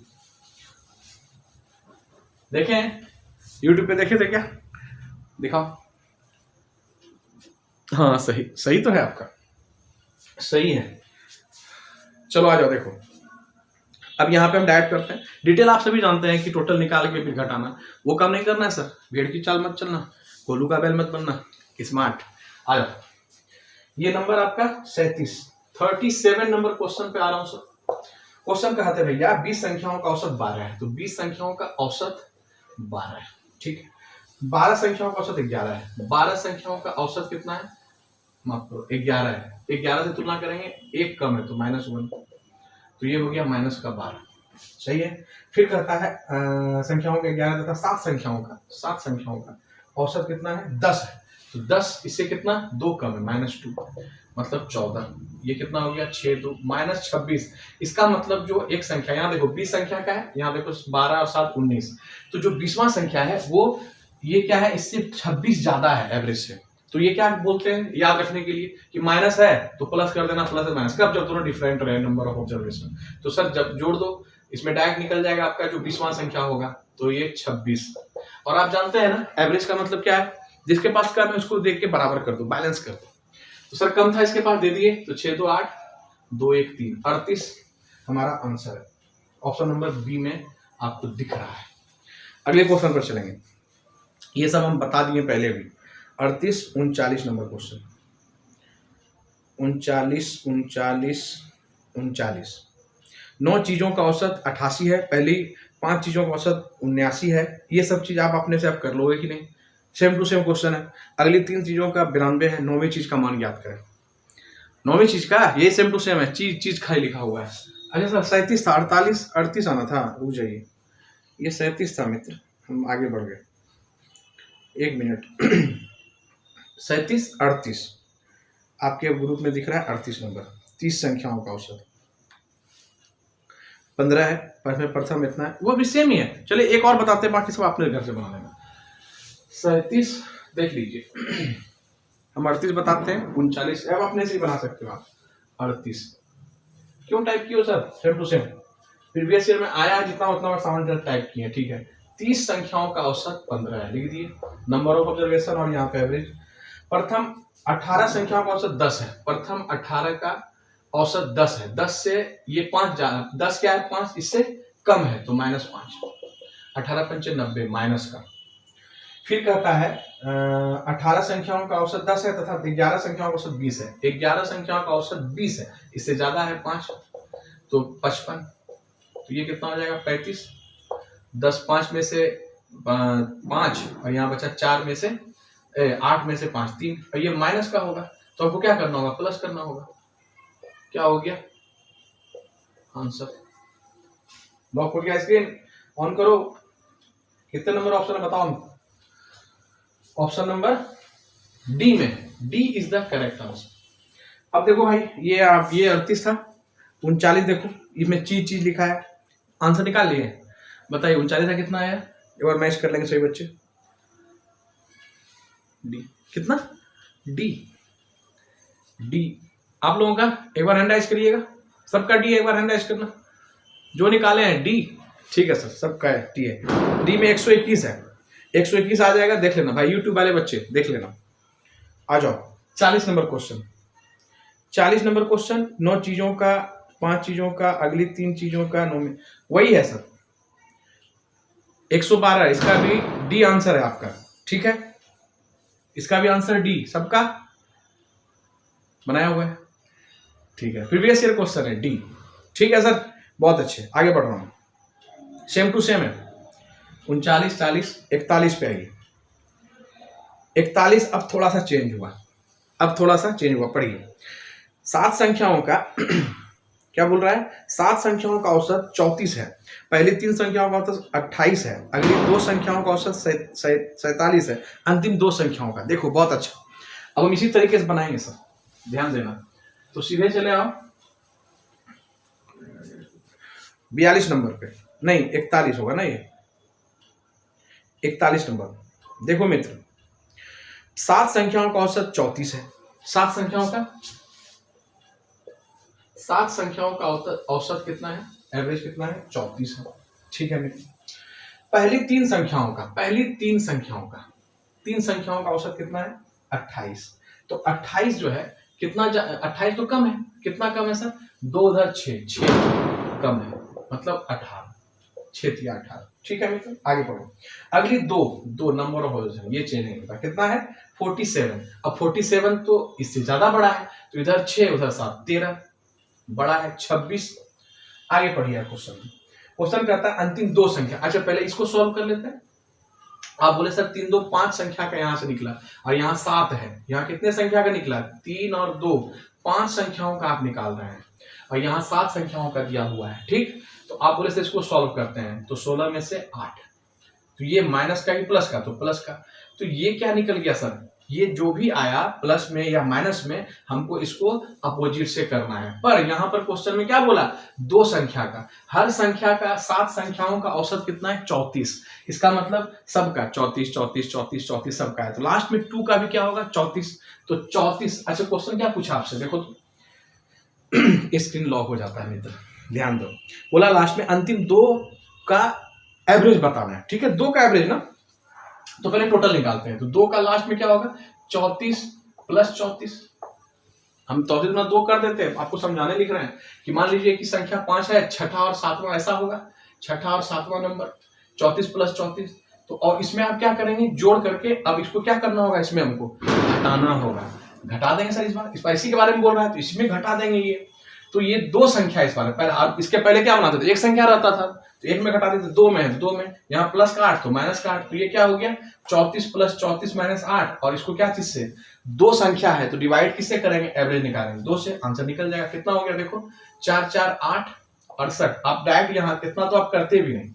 A: देखें, यूट्यूब पे देखे थे क्या? दिखाओ। हाँ सही, सही तो है आपका, सही है। चलो आ जाओ, देखो अब यहाँ पे हम डायरेक्ट करते हैं। डिटेल आप सभी जानते हैं कि टोटल निकाल के फिर घटाना, वो काम नहीं करना है सर, भेड़ की चाल मत चलना, कोलू का बैल मत बनना, स्मार्ट। आ जाओ, ये नंबर आपका 37 नंबर क्वेश्चन पे आ रहा हूं सर। क्वेश्चन कहते हैं भैया 20 संख्याओं का औसत 12 है, तो 20 संख्याओं का औसत 12 है, ठीक है। 12 संख्याओं का औसत 11 है, 12 संख्याओं का औसत कितना है? माफ करो 11 है, 11 से तुलना करेंगे, एक कम है तो -1, तो ये हो गया -12, सही है। फिर कहता है संख्याओं का 11 तथा 7 संख्याओं का औसत कितना है? 10 है, तो 10 इससे कितना 2 कम है, -2 मतलब 14। ये कितना हो गया? 6 2 -26। इसका मतलब जो एक संख्या, यहाँ देखो 20 संख्या का है, यहाँ देखो 12 और 7 19, तो जो 20वां संख्या है वो ये क्या है, इससे 26 ज्यादा है एवरेज से। तो ये क्या बोलते हैं याद रखने के लिए कि माइनस है तो प्लस कर देना, प्लस है माइनस, कब? जब दोनों डिफरेंट रहे नंबर ऑफ ऑब्जर्वेशन। तो सर जब जोड़ दो, इसमें डायरेक्ट निकल जाएगा आपका जो 20वां संख्या होगा, तो ये 26। और आप जानते हैं ना एवरेज का मतलब क्या है, जिसके पास कम है उसको देख के बराबर कर दो, बैलेंस कर दो। तो सर कम था इसके पास, दे दिए, तो 6 2 8 2 1 3 38 हमारा आंसर है। ऑप्शन नंबर बी में आपको दिख रहा है। अगले क्वेश्चन पर चलेंगे, ये सब हम बता दिए पहले भी। 38 39 नंबर क्वेश्चन। 39, 39, 39। 9 चीज़ों का औसत 88 है। पहली 5 चीज़ों का औसत 79 है। ये सब चीज़ आप अपने से आप कर लोगे कि नहीं? सेम टू सेम क्वेश्चन है। अगली 3 चीज़ों का 92 है। 9वीं चीज़ का मान ज्ञात करें। 9वीं चीज़ का ये सेम टू सेम है, चीज़ खाली लिखा हुआ है। अच्छा सर 37 था, 48 38 आना था, रुक जाइए। ये 37 था मित्र, हम आगे बढ़ गए। 1 मिनट 37 38 आपके ग्रुप में दिख रहा है 38 नंबर। 30 संख्याओं का औसत 15 है, पर प्रथम इतना है, वो भी सेम ही है। चलिए एक और बताते हैं, बाकी सब आपने घर से बना लेना। 37 देख लीजिए, हम 38 बताते हैं। 39 अब अपने से ही बना सकते हो आप। 38 क्यों टाइप किया sir? Same to same previous year में आया जितना उतना और साउंड टाइप किए, ठीक है। 30 संख्याओं का औसत 15 है, लिख दिए। नंबर ऑफ ऑब्जर्वेशन और यहाँ पे एवरेज। प्रथम 18 संख्याओं का औसत 10 है। प्रथम 18 का औसत 10 है। 10 से ये 5 10 क्या है? 5 इससे कम है तो -5। 18 पंचे 90 माइनस का। फिर कहता है 18 संख्याओं का औसत 10 है तथा 11 संख्याओं का औसत 20 है। 11 संख्याओं का औसत 20 है, इससे ज्यादा है 5 तो 55। तो ये कितना हो जाएगा? 35। 10 5 में से 5 और यहाँ बचा 4 में से 8 में से 5 3 और ये माइनस का होगा, तो आपको क्या करना होगा? प्लस करना होगा। क्या हो गया आंसर? लॉक हो गया। स्क्रीन ऑन करो। कितने नंबर ऑप्शन है बताओ? ऑप्शन नंबर डी में, D is the correct answer. अब देखो भाई, ये 38 था। 39 देखो, इसमें चीज लिखा है। आंसर निकाल लिए, बताइए 39 का कितना आया? एक बार मैच कर लेंगे सभी बच्चे। डी कितना? डी डी आप लोगों का एक बार हैंड राइज करिएगा। सबका डी एक बार हैंड राइज करना, जो निकाले हैं डी। ठीक है सर, सबका है डी है। डी में 121 है। 121 आ जाएगा, देख लेना भाई यूट्यूब वाले बच्चे, देख लेना। आ जाओ 40 नंबर क्वेश्चन। 40 नंबर क्वेश्चन 9 चीजों का, 5 चीजों का, अगली 3 चीजों का, 9 में वही है सर। 112 इसका भी डी आंसर है आपका, ठीक है। इसका भी आंसर डी, सबका बनाया हुआ है, ठीक है। प्रीवियस ईयर क्वेश्चन है डी, ठीक है सर, बहुत अच्छे। आगे बढ़ रहा हूं, सेम टू सेम है। 39 40 41 पे आइए। 41 अब थोड़ा सा चेंज हुआ, पढ़िए। 7 संख्याओं का क्या बोल रहा है? 7 संख्याओं का औसत 34 है। पहली 3 संख्याओं का औसत 28 है। अगली 2 संख्याओं का औसत 47 है। अंतिम 2 संख्याओं का, देखो बहुत अच्छा। अब हम इसी तरीके से बनाएंगे सर, ध्यान देना। तो सीधे चले आओ 42 नंबर पे, नहीं 41 होगा ना, ये 41 नंबर। देखो मित्र, 7 संख्याओं का औसत 34 है। 7 संख्याओं का औसत कितना है? एवरेज कितना है? 34 है, ठीक है मित्र। पहली 3 संख्याओं का औसत कितना है? 28। तो 28 जो है कितना 28 तो कम है, कितना कम है सर? 2 उधर 6 कम है, मतलब 18, 6 या 18, ठीक है मित्र। आगे पढ़ो। अगली 2 नंबर ऑफ ऑब्जर्वेशन, ये चेंज नहीं होता। कितना है? 47। अब 47 तो इससे ज्यादा बड़ा है, तो इधर 6 उधर 7 13, बड़ा है 26। आगे पढ़िए क्वेश्चन कहता है अंतिम 2 संख्या। अच्छा पहले इसको सॉल्व कर लेते हैं। आप बोले सर 3 2 5 संख्या का यहां से निकला और यहाँ 7 है। यहाँ कितने संख्या का निकला? 3 और 2, 5 संख्याओं का आप निकाल रहे हैं और यहाँ 7 संख्याओं का दिया हुआ है, ठीक। तो आप बोले सर इसको सॉल्व करते हैं, तो 16 में से 8, तो ये माइनस का ही प्लस का, तो प्लस का। तो ये क्या निकल गया सर? ये जो भी आया प्लस में या माइनस में, हमको इसको अपोजिट से करना है। पर यहाँ पर क्वेश्चन में क्या बोला? 2 संख्या का, हर संख्या का 7 संख्याओं का औसत कितना है? 34। इसका मतलब सबका 34 34 34 34 सबका है, तो लास्ट में 2 का भी क्या होगा? 34। तो 34। अच्छा क्वेश्चन क्या पूछा आपसे, देखो तो स्क्रीन लॉक हो जाता है मित्र, ध्यान दो। बोला लास्ट में अंतिम 2 का एवरेज बताना है, ठीक है। 2 का एवरेज ना, तो पहले टोटल निकालते हैं। तो 2 का लास्ट में क्या होगा? 34 प्लस 34। हम 34 में 2 कर देते हैं, आपको समझाने लिख रहे हैं कि मान लीजिए कि संख्या 5 है, छठा और 7वां ऐसा होगा, छठा और 7वां नंबर 34 प्लस 34। तो और इसमें आप क्या करेंगे? जोड़ करके अब इसको क्या करना होगा? इसमें हमको हटाना होगा। घटा देंगे सर इस बार इसी के बारे में बोल रहा है तो इसमें घटा देंगे ये। तो ये दो संख्या इस बार पहले, इसके पहले क्या बनाते थे, एक संख्या रहता था तो एक में घटा देते, दो में है तो दो में, यहाँ प्लस का 8 तो माइनस का 8, तो ये क्या हो गया 34 प्लस 34 माइनस 8, और इसको क्या चीज से, दो संख्या है तो डिवाइड किससे करेंगे, एवरेज निकालेंगे 2 से, आंसर निकल जाएगा। कितना हो गया देखो 4 4 8 68। आप डायरेक्ट यहाँ इतना तो आप करते भी नहीं,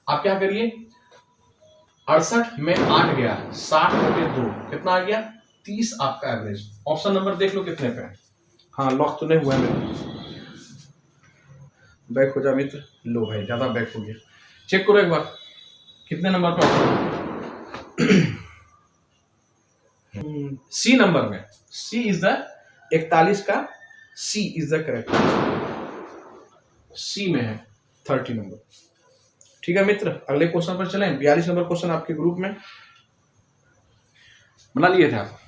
A: आप क्या करिए 68 में 8 गया 60 बटे 2 कितना आ गया 30 आपका एवरेज। ऑप्शन नंबर देख लो कितने पे है। हाँ लॉक तो नहीं हुआ है मेरे, बैक हो जा मित्र, लो भाई ज्यादा बैक हो गया, चेक करो एक बार कितने नंबर पे ऑप्शन सी नंबर में, सी इज द 41 का सी इज द करेक्ट, सी में है 30 नंबर। ठीक है मित्र, अगले क्वेश्चन पर चलें। 42 नंबर क्वेश्चन आपके ग्रुप में बना लिए थे आप,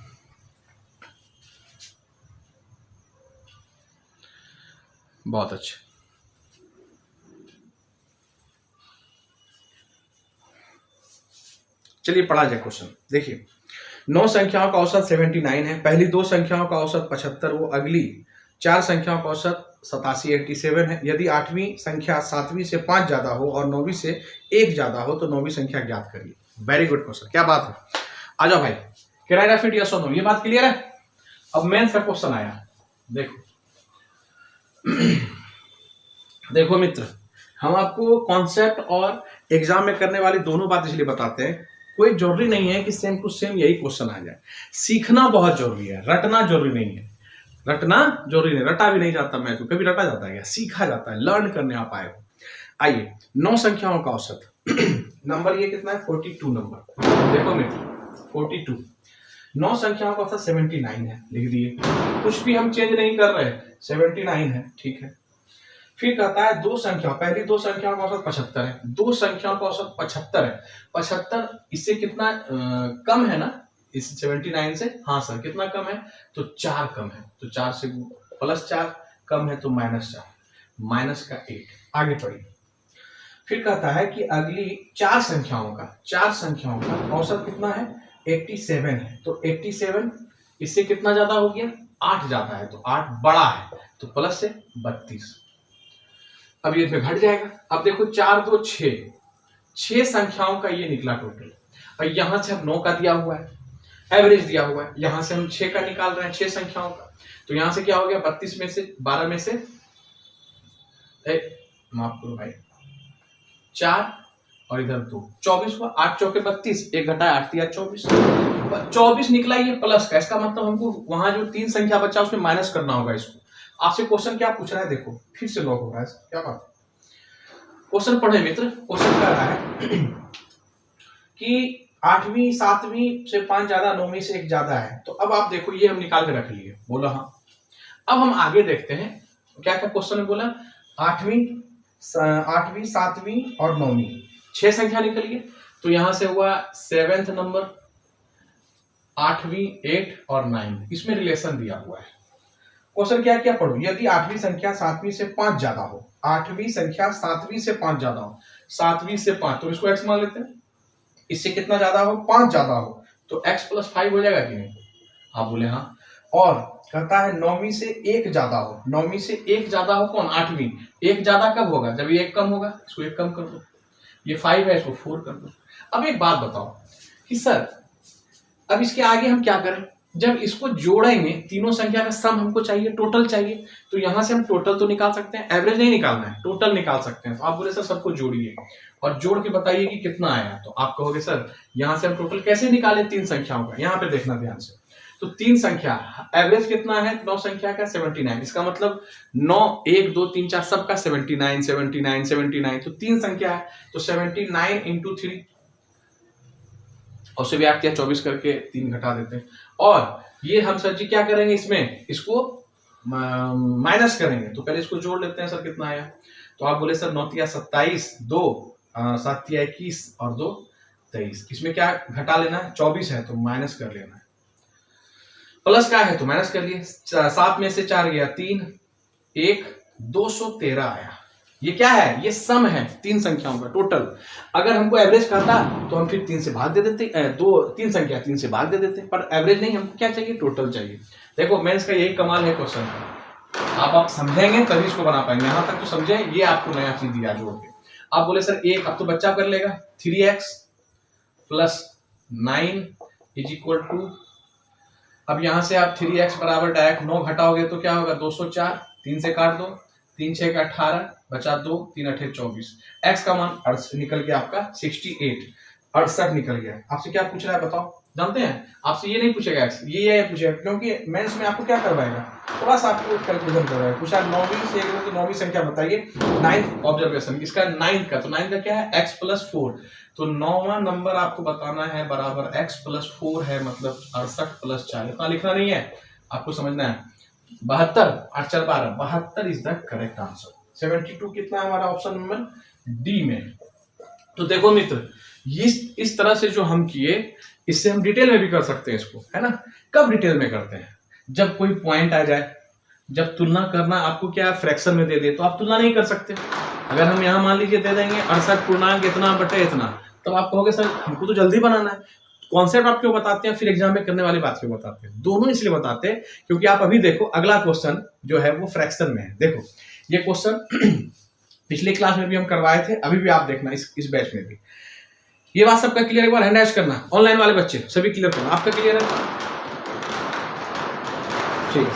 A: बहुत अच्छे। चलिए पढ़ा जाए क्वेश्चन। देखिए 9 संख्याओं का औसत 79 है, पहली 2 संख्याओं का औसत 75 वो अगली 4 संख्याओं का औसत 87 है। यदि 8वीं संख्या 7वीं से 5 ज्यादा हो और 9वीं से 1 ज्यादा हो तो 9वीं संख्या ज्ञात करिए। वेरी गुड क्वेश्चन, क्या बात है। आ जाओ भाई, किराया फिट यस और नो, ये बात क्लियर है। अब मेंस का क्वेश्चन आया, देखो देखो मित्र, हम आपको कॉन्सेप्ट और एग्जाम में करने वाली दोनों बात इसलिए बताते हैं, कोई जरूरी नहीं है कि सेम टू सेम यही क्वेश्चन आ जाए। सीखना बहुत जरूरी है, रटना जरूरी नहीं है। रटना जरूरी नहीं, रटा भी नहीं जाता, मैं तो कभी रटा जाता है क्या, सीखा जाता है, लर्न करने आप आए हो। आइए 9 संख्याओं का औसत नंबर ये कितना है 42 नंबर। देखो मित्र 42, 9 संख्याओं का औसत 79 है, लिख दिए, कुछ भी हम चेंज नहीं कर रहे, 79 है, ठीक है। फिर कहता है 2 संख्या, पहली 2 संख्याओं का औसत 75 है, 2 संख्याओं का औसत 75 है। 75 इससे कितना कम है ना, इस 79 से, हाँ सर कितना कम है, तो 4 कम है, तो 4 से प्लस 4 कम है तो -4, माइनस का 8। आगे पढ़िए। फिर कहता है कि अगली 4 संख्याओं का औसत कितना है 87 है, तो 87 इससे कितना ज्यादा हो गया 8 ज्यादा है, तो 8 बड़ा है तो प्लस से 32। अब ये घट जाएगा। अब देखो 4 2 6 संख्याओं का ये निकला टोटल, और यहां से हम 9 का दिया हुआ है, एवरेज दिया हुआ है, यहां से हम 6 का निकाल रहे हैं 6 संख्याओं का, तो यहां से क्या हो गया 32 में से 12 में से माफ करो भाई 4 और इधर 2 24 हुआ, 8 चौके 32, 1 घटाया 8 दिया 24 निकला ये प्लस का। इसका मतलब हमको वहां जो 3 संख्या बचा उसमें माइनस करना होगा इसको। आपसे क्वेश्चन क्या पूछ रहा है, देखो फिर से लॉक हो रहा है, क्या बात है। क्वेश्चन पढ़े मित्र, क्वेश्चन कह रहा है कि 8वीं 7वीं से 5 ज्यादा, 9वीं से 1 ज्यादा है। तो अब आप देखो ये हम निकाल के रख लिए, बोला हाँ। अब हम आगे देखते हैं क्या क्या क्वेश्चन में बोला, 8वीं 7वीं और 9वीं 6 संख्या निकलिए, तो यहां से हुआ 7th नंबर, 8वीं 8 और 9, इसमें रिलेशन दिया हुआ है। क्वेश्चन क्या क्या पढ़ो, यदि 8वीं संख्या 7वीं से 5 ज्यादा हो, 8वीं संख्या 7वीं से 5 ज्यादा हो, 7वीं से 5 तो इसको x मान लेते हैं, इससे कितना ज्यादा हो 5 ज्यादा हो तो x + 5 हो जाएगा कि नहीं, आप बोले हाँ। और कहता है 9वीं से 1 ज्यादा हो, 9वीं से 1 ज्यादा हो कौन 8वीं, 1 ज्यादा कब होगा जब ये 1 कम होगा, इसको 1 कम कर दो, ये 5 है इसको 4 कर दो। अब एक बात बताओ कि सर अब इसके आगे हम क्या करें, जब इसको जोड़ेंगे तीनों संख्या का सम हमको चाहिए, टोटल चाहिए, तो यहां से हम टोटल तो निकाल सकते हैं, एवरेज नहीं निकालना है, टोटल निकाल सकते हैं। तो आप बोले सर सबको जोड़िए और जोड़ के बताइए कि कितना आया, तो आप कहोगे सर यहां से हम टोटल कैसे निकालें 3 संख्याओं का, यहां पे देखना ध्यान से। तो 3 संख्या एवरेज कितना है 9 संख्या का 79, इसका मतलब 9 1 2 3 4 सबका 79 79 79, तो 3 संख्या है तो 79 × 3 और से भी 8 या 24 करके 3 घटा देते हैं। और ये हम सर जी क्या करेंगे, इसमें इसको माइनस करेंगे, तो पहले इसको जोड़ लेते हैं सर कितना आया। तो आप बोले सर 9 × 27, 2 7 × 21 और 2 23, इसमें क्या घटा लेना है 24 है तो माइनस कर लेना है, प्लस का है तो माइनस कर लिए, 7 में से 4 गया 3, 1 213 आया, ये क्या है, ये सम है तीन संख्याओं का टोटल। अगर हमको एवरेज कहता तो हम फिर 3 से भाग दे देते, तीन संख्या 3 से भाग दे देते, पर एवरेज नहीं, हमको क्या चाहिए, टोटल चाहिए। देखो मेंस का यही कमाल है क्वेश्चन का। आप समझेंगे तभी इसको बना पाएंगे, यहाँ तक तो समझे, ये आपको नया चीज दिया जोड़ के। आप बोले सर एक, अब तो बच्चा कर लेगा, 3x + 9 = 2। अब यहां से आप 3x बराबर डायरेक्ट 9 घटाओगे तो क्या होगा, 204, 3 से काट दो, 3 6 18, बचा 2, 3 8 24। x का मान निकल गया आपका 68, 68 निकल गया। आपसे क्या पूछ रहा है बताओ, जानते हैं? आपसे ये नहीं पूछेगा x, ये पूछेगा, क्योंकि मेंस में आपको क्या करवाएगा, थोड़ा सा आपको कैलकुलेशन करवाएगा। पूछा 9वीं से तो 9वीं संख्या बताइए, 9th ऑब्जर्वेशन, इसका 9th का, तो 9th का क्या है, x + 4। तो 9वां नंबर आपको बताना है बराबर x + 4 है, मतलब 68 + 4। इतना लिखना नहीं है, आपको समझना है। 72, 8 4 12, 72 इज द करेक्ट आंसर। 72 कितना है हमारा, ऑप्शन नंबर डी में। तो देखो मित्र, इस तरह से जो हम किए, इससे हम डिटेल में भी कर सकते हैं इसको, है ना। कब डिटेल में करते हैं, जब कोई पॉइंट आ जाए, जब तुलना करना आपको क्या फ्रैक्शन में दे दे तो आप तुलना नहीं कर सकते। अगर हम यहाँ मान लीजिए दे देंगे 68 पूर्णांक इतना बटे इतना, तब आप कहोगे सर हमको तो जल्दी बनाना है। कॉन्सेप्ट आप क्यों बताते हैं, फिर एग्जाम में करने वाली बात क्यों बताते हैं, दोनों इसलिए बताते हैं क्योंकि आप अभी देखो अगला क्वेश्चन जो है वो फ्रैक्शन में है। देखो ये क्वेश्चन पिछले क्लास में भी हम करवाए थे, अभी भी आप देखना इस बैच में भी। ये बात सबका क्लियर, एक बार हैंड राइज करना, ऑनलाइन वाले बच्चे सभी क्लियर करना, आपका क्लियर है? ठीक।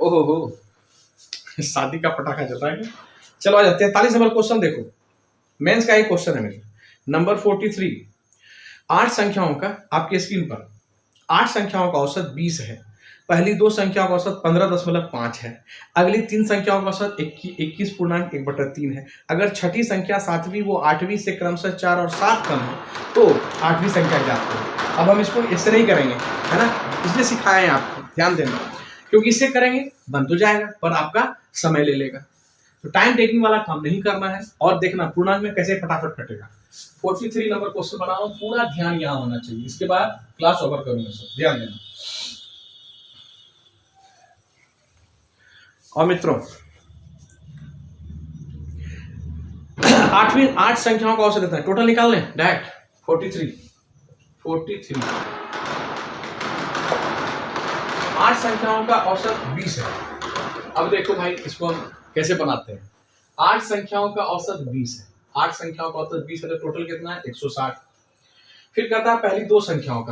A: ओहो हो, शादी का पटाखा जलाएंगे। चलो आ जाते हैं 43 नंबर क्वेश्चन। देखो मेंस का एक क्वेश्चन है मेरे नंबर 43। 8 संख्याओं का, आपके स्क्रीन पर 8 संख्याओं का औसत 20 है। पहली 2 संख्याओं का औसत 15.5 है। अगली 3 संख्याओं का औसत 21.1/3 है। अगर छठी संख्या 7वीं वो 8वीं से क्रमशः 4 और 7 कम है तो 8वीं संख्या ज्ञात करो। अब हम इसको इससे नहीं करेंगे, है ना, इसलिए सिखाए हैं आपको, ध्यान देना, क्योंकि इससे करेंगे बन तो जाएगा पर आपका समय ले लेगा। तो टाइम टेकिंग वाला काम नहीं करना है, और देखना पूर्णांक में कैसे फटाफट कटेगा। 43 नंबर क्वेश्चन बना रहा हूं, पूरा ध्यान यहाँ होना चाहिए, इसके बाद क्लास ओवर करूंगा सब, ध्यान देना। और मित्रों 8 संख्याओं का औसत देता है, टोटल निकाल लें डायरेक्ट। 43 8 संख्याओं का औसत 20 है। अब देखो भाई इसको हम कैसे बनाते हैं। 8 संख्याओं का औसत 20 है, 8 संख्याओं का औसत 20 है तो टोटल कितना है, 160। फिर कहता है पहली 2 संख्याओं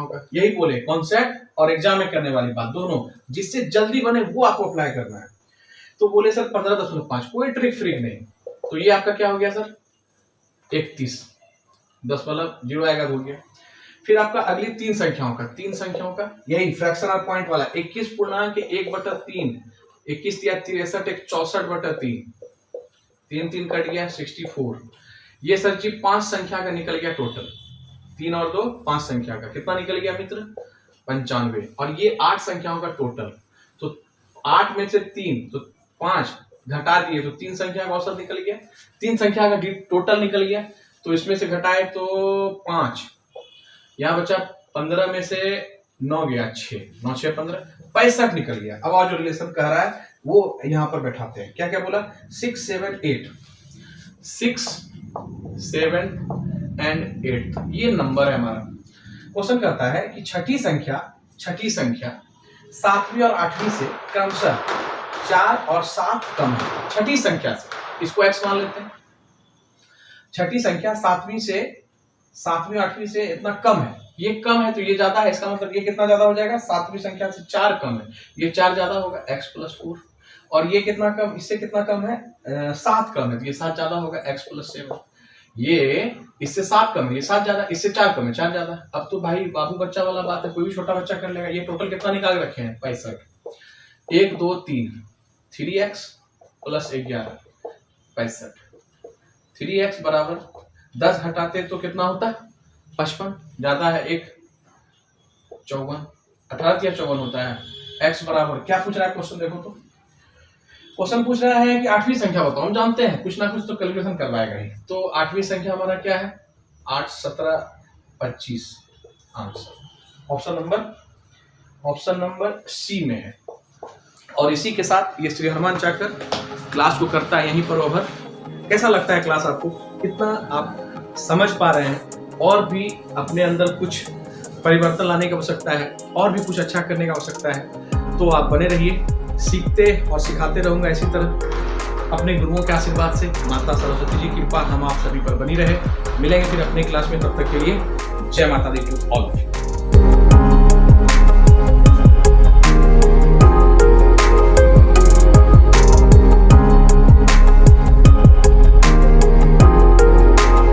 A: का, यही बोले कॉन्सेप्ट और एग्जाम में करने वाली बात दोनों, जिससे जल्दी बने वो आपको अप्लाई करना है। तो बोले सर 15.5, कोई ट्रिक फ्रिक नहीं, तो ये आपका क्या हो गया सर, 31, 10 आएगा, हो गया। फिर आपका अगली 3 संख्याओं का यही फ्रैक्शन और पॉइंट वाला, 21.1/3, 21 या 63, 64/3, 3 3 कट गया, 64। ये सर जी 5 संख्या का निकल गया टोटल, 3 और 2 5 संख्या का, कितना निकल गया मित्र, 95। और ये 8 संख्याओं का टोटल, तो 8 में से 3 तो 5 घटा दिए तो 3 संख्या का औसत निकल गया, 3 संख्या का टोटल निकल गया, तो इसमें से घटाए तो 5, यहाँ बचा 15 में से 9 गया 6, 9 6 15, 65 निकल गया। अब आज जो रिलेशन कह रहा है वो यहाँ पर बैठाते हैं, क्या क्या बोला, 6 7 8, 6 7 and 8, ये नंबर है हमारा। क्वेश्चन कहता है कि छठी संख्या 7वीं और 8वीं से क्रमशः 4 और 7 कम है। छठी संख्या से, इसको x मान लेते हैं, छठी संख्या 7वीं 8वीं से इतना कम है, ये कम है तो ये ज्यादा है, इसका मतलब ये कितना ज्यादा हो जाएगा, 7वीं संख्या से 4 कम है, ये 4 ज्यादा होगा, x + 4। और ये कितना कम, इससे कितना कम है, 7 कम है तो ये 7 ज्यादा होगा, x + 7। ये इससे 7 कम है, ये 7 ज्यादा, इससे 4 कम है, 4 ज्यादा। अब तो भाई बाबू बच्चा वाला बात है, कोई भी छोटा बच्चा कर लेगा। ये टोटल कितना निकाल रखे हैं, 65, 1 2 3, 3x + 11, 65। 3x बराबर 10 घटाते तो कितना होता है, 55, ज्यादा है 1, 54, 18 या 54 होता है। x बराबर क्या पूछ रहा है क्वेश्चन, देखो तो क्वेश्चन पूछ रहा है कि 8वीं संख्या बताओ। हम जानते हैं कुछ ना कुछ तो कैलकुलेशन करवाएगा ही। तो 8वीं संख्या हमारा क्या है, 8 17 25, आंसर ऑप्शन नंबर सी में है। और इसी के साथ ये श्री हनुमान चाकर क्लास को करता है यहीं पर ओवर। कैसा लगता है क्लास आपको, कितना आप समझ पा रहे हैं, और भी अपने अंदर कुछ परिवर्तन लाने की आवश्यकता है, और भी कुछ अच्छा करने की आवश्यकता है, तो आप बने रहिए, सीखते और सिखाते रहूँगा इसी तरह अपने गुरुओं के आशीर्वाद से। माता सरस्वती जी की कृपा हम आप सभी पर बनी रहे। मिलेंगे फिर अपने क्लास में, तब तक के लिए जय माता दी टू ऑल।